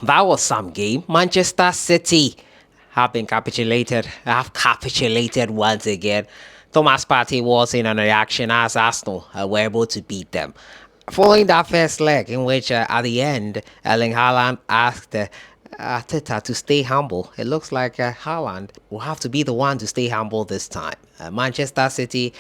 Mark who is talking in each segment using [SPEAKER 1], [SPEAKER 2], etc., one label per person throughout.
[SPEAKER 1] That was some game. Manchester City have capitulated once again. Thomas Partey was in on a reaction as Arsenal were able to beat them. Following that first leg, in which at the end, Erling Haaland asked Arteta to stay humble. It looks like Haaland will have to be the one to stay humble this time. Manchester City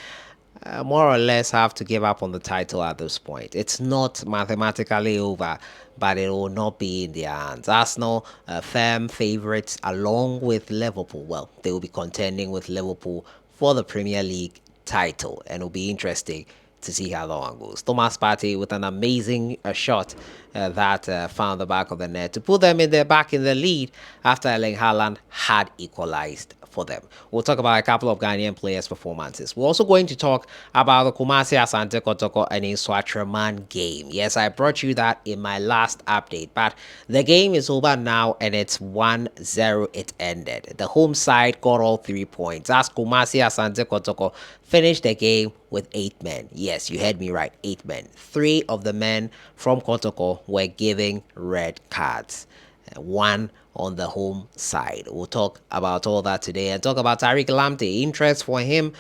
[SPEAKER 1] more or less have to give up on the title at this point. It's not mathematically over, but it will not be in their hands. Arsenal, firm favourites, along with Liverpool. Well, they will be contending with Liverpool for the Premier League title, and it'll be interesting to see how the one goes. Thomas Partey with an amazing shot that found the back of the net to put them back in the lead after Erling Haaland had equalized for them. We'll talk about a couple of Ghanaian players' performances. We're also going to talk about the Kumasi Asante Kotoko and Nsoatreman game. Yes, I brought you that in my last update, but the game is over now and it's 1-0 it ended. The home side got all 3 points as Kumasi Asante Kotoko finished the game with 8 men. Yes, you heard me right, 8 men. 3 of the men from Kotoko were giving red cards. One on the home side. We'll talk about all that today and talk about Tariq Lamptey. Interest for him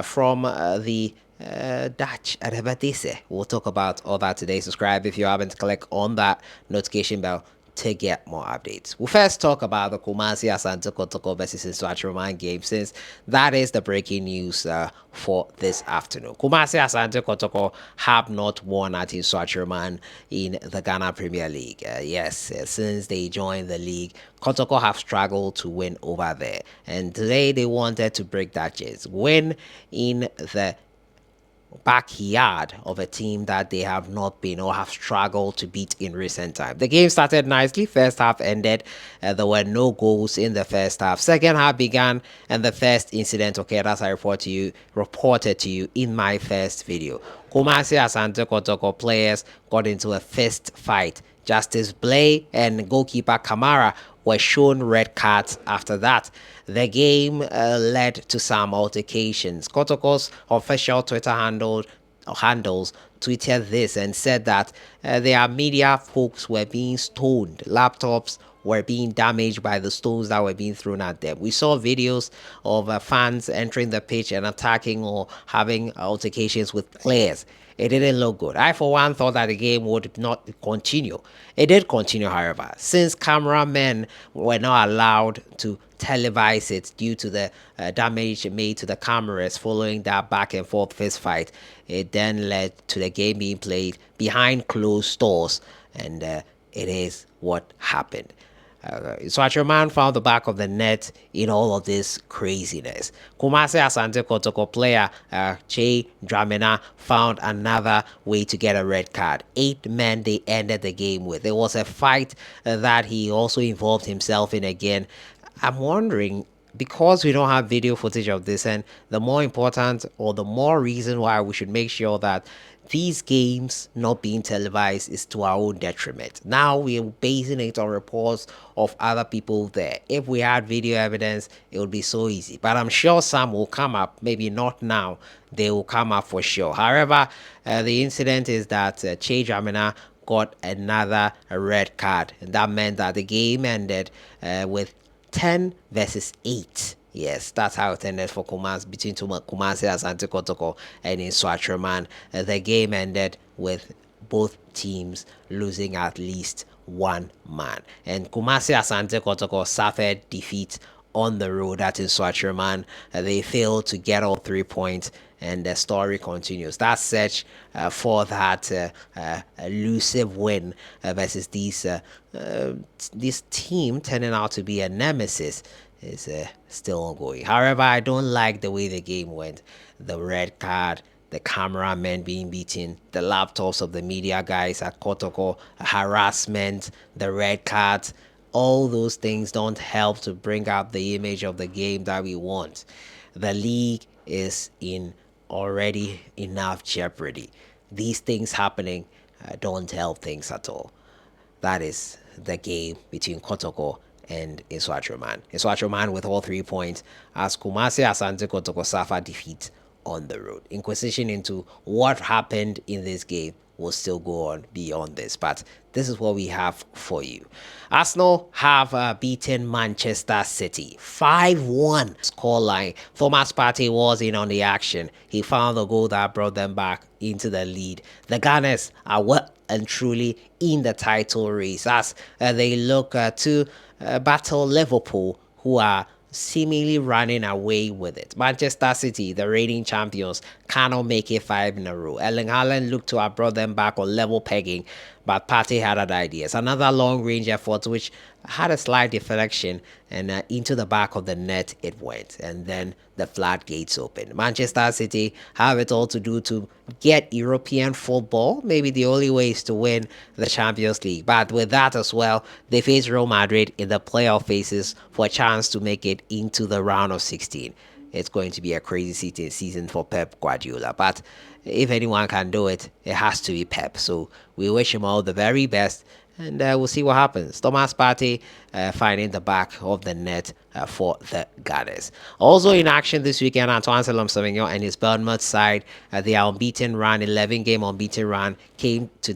[SPEAKER 1] from the Dutch at Bbed. We'll talk about all that today. Subscribe if you haven't. Click on that notification bell to get more updates. We'll first talk about the Kumasi Asante Kotoko versus Nsoatreman game, since that is the breaking news for this afternoon. Kumasi Asante Kotoko have not won at Nsoatreman in the Ghana Premier League. Yes, since they joined the league, Kotoko have struggled to win over there, and today they wanted to break that chase, win in the backyard of a team that they have not been or have struggled to beat in recent time. The game started nicely. First half ended. There were no goals in the first half. Second half began, and the first incident occurred as I reported to you in my first video. Kumasi Asante Kotoko players got into a fist fight. Justice Blay and goalkeeper Kamara were shown red cards after that. The game led to some altercations. Kotoko's official Twitter handles tweeted this and said that their media folks were being stoned. Laptops were being damaged by the stones that were being thrown at them. We saw videos of fans entering the pitch and attacking or having altercations with players. It didn't look good. I, for one, thought that the game would not continue. It did continue, however, since cameramen were not allowed to televise it due to the damage made to the cameras following that back and forth fist fight. It then led to the game being played behind closed doors, and it is what happened. Nsoatreman found the back of the net in all of this craziness. Kumasi Asante Kotoko player Che Dramina found another way to get a red card. 8 men they ended the game with. There was a fight that he also involved himself in again. I'm wondering, because we don't have video footage of this, and the more important or the more reason why we should make sure that these games not being televised is to our own detriment. Now we're basing it on reports of other people there. If we had video evidence, it would be so easy. But I'm sure some will come up, maybe not now. They will come up for sure. However, the incident is that Che Dramina got another red card. And that meant that the game ended with 10 versus 8. Yes, that's how it ended for Kumasi, between Kumasi Asante Kotoko and Nsoatreman. The game ended with both teams losing at least 1 man. And Kumasi Asante Kotoko suffered defeat on the road at Nsoatreman. They failed to get all 3 points, and the story continues. That search for that elusive win versus this team turning out to be a nemesis is still ongoing. However, I don't like the way the game went. The red card, the cameramen being beaten, the laptops of the media guys at Kotoko, harassment, the red cards. All those things don't help to bring up the image of the game that we want. The league is in already enough jeopardy. These things happening don't help things at all. That is the game between Kotoko and Nsoatreman. Nsoatreman with all 3 points as Kumasi Asante Kotoko suffered defeat on the road. Inquisition into what happened in this game will still go on beyond this. But this is what we have for you. Arsenal have beaten Manchester City 5-1 scoreline. Thomas Partey was in on the action. He found the goal that brought them back into the lead. The Gunners are well and truly in the title race as they look to battle Liverpool, who are seemingly running away with it. Manchester City, the reigning champions, cannot make it 5 in a row. Erling Haaland looked to have brought them back on level pegging, but Partey had other ideas. Another long-range effort which had a slight deflection, and into the back of the net it went, and then the floodgates opened. Manchester City have it all to do to get European football. Maybe the only way is to win the Champions League, but with that as well, they face Real Madrid in the playoff phases for a chance to make it into the round of 16. It's going to be a crazy season for Pep Guardiola, but if anyone can do it, it has to be Pep. So we wish him all the very best, and we'll see what happens. Thomas Partey finding the back of the net for the Gunners. Also in action this weekend, Antoine Semenyo and his Bournemouth side, their unbeaten run, 11-game unbeaten run, came to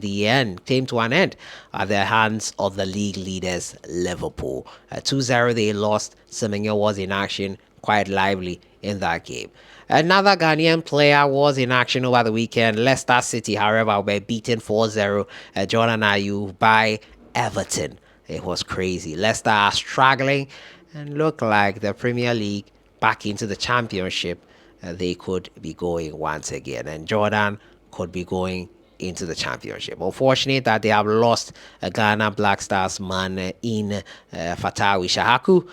[SPEAKER 1] an end at the hands of the league leaders Liverpool. 2-0 they lost. Semenyo was in action, quite lively in that game. Another Ghanaian player was in action over the weekend. Leicester City, however, were beaten 4-0 Jordan Ayew by Everton. It was crazy. Leicester are struggling and look like the Premier League back into the Championship. They could be going once again, and Jordan could be going into the Championship. Unfortunate that they have lost a Ghana Black Stars man in Fatawi Shahaku.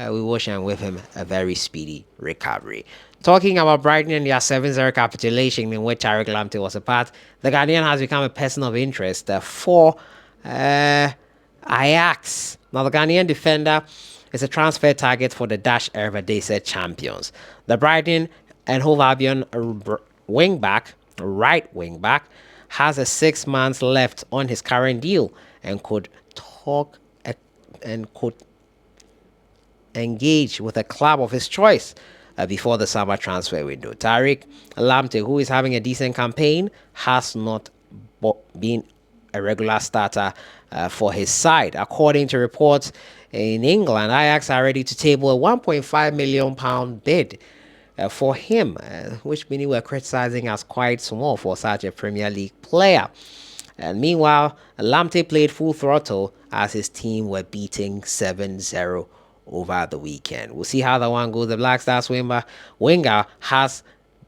[SPEAKER 1] We wish him with him a very speedy recovery. Talking about Brighton and their 7-0 capitulation in which Tariq Lamptey was a part, the Ghanaian has become a person of interest for Ajax. Now, the Ghanaian defender is a transfer target for the Dutch Eredivisie champions. The Brighton and Hove Albion right wing back, has a 6 months left on his current deal and could engage with a club of his choice before the summer transfer window. Tariq Lamptey, who is having a decent campaign, has not been a regular starter for his side. According to reports in England, Ajax are ready to table a £1.5 million bid for him, which many were criticizing as quite small for such a Premier League player. And meanwhile, Lamptey played full throttle as his team were beating 7-0 over the weekend. We'll see how that one goes. The Black Stars winger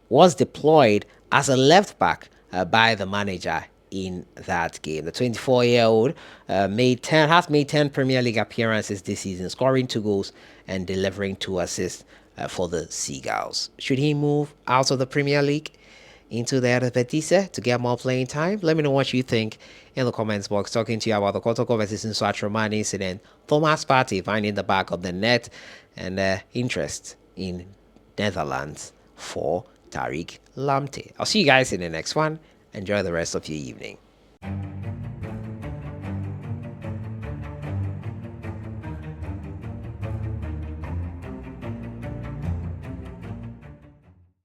[SPEAKER 1] was deployed as a left back by the manager in that game. The 24-year-old has made 10 Premier League appearances this season, scoring 2 goals and delivering 2 assists for the Seagulls. Should he move out of the Premier League into the Bbed to get more playing time? Let me know what you think in the comments box. Talking to you about the Kotoko versus Nsoatreman incident, Thomas Partey finding the back of the net, and interest in Netherlands for Tariq Lamptey. I'll see you guys in the next one. Enjoy the rest of your evening.